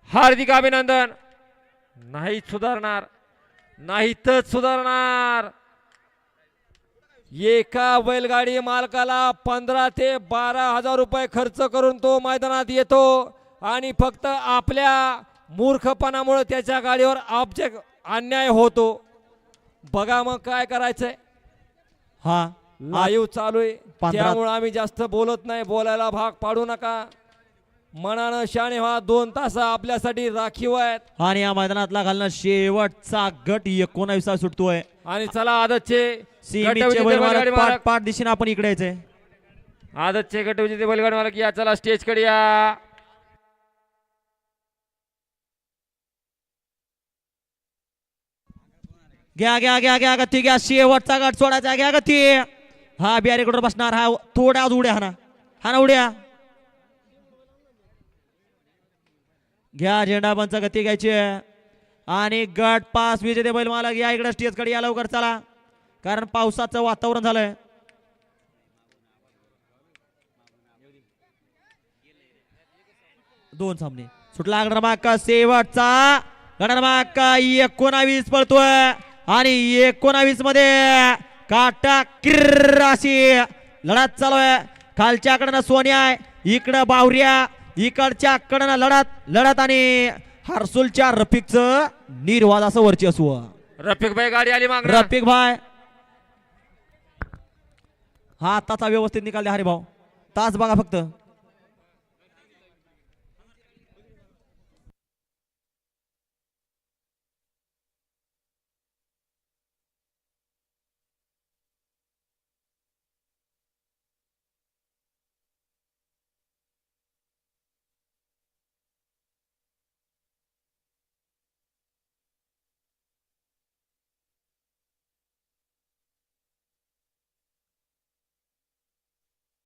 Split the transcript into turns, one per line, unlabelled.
हार्दिक अभिनंदन. नाही सुधारणार, नाहीतच सुधारणार. एका बैलगाडी मालकाला 15 ते 12,000 रुपये खर्च करून तो मैदानात येतो आणि फक्त आपल्या मूर्खपणामुळे त्याच्या गाडीवर अन्याय होतो. बघा मग काय करायचंय.
हा
लाईव्ह चालू आहे त्यामुळे आम्ही जास्त बोलत नाही. बोलायला भाग पाडू नका. मनानं शाणे व्हा. 2 तास आपल्यासाठी राखीव आहेत.
आणि या मैदानातला घालणं शेवटचा गट 19 सुटतोय.
आणि चला आदतचे
पाठ दिशेने आपण इकडे यायचंय.
आदतचे गटविजेते बैलगाडी मालक या. चला स्टेज कडे या.
घ्या घ्या घ्या घ्या गती घ्या. शेवटचा गट सोडायचा. घ्या गती. हा बियारीकडे बसणार. हा थोड्या उड्या हा ना उड्या घ्या. झेंडा पंच गती घ्यायची आणि गट 5 विजेते बैल मालक या इकडे स्टेज कडे या लवकर चला, कारण पावसाचं वातावरण झालंय. दोन सामने सुटला. क्रमांक शेवटचा क्रमांक 19 पळतोय आणि 19 मध्ये काटा किर्र अशी लढत चालू आहे. खालच्याकडनं सोन्या आहे, इकडं बावऱ्या, इकडच्या कडनं लढत आणि हरसुलच्या रफिकचं निर्वाद असं वर्चस्व.
रफिक भाई गाडी आली माग.
रफिक भाई हा आताचा व्यवस्थित निकाल द्या. हरे भाऊ तास बघा फक्त.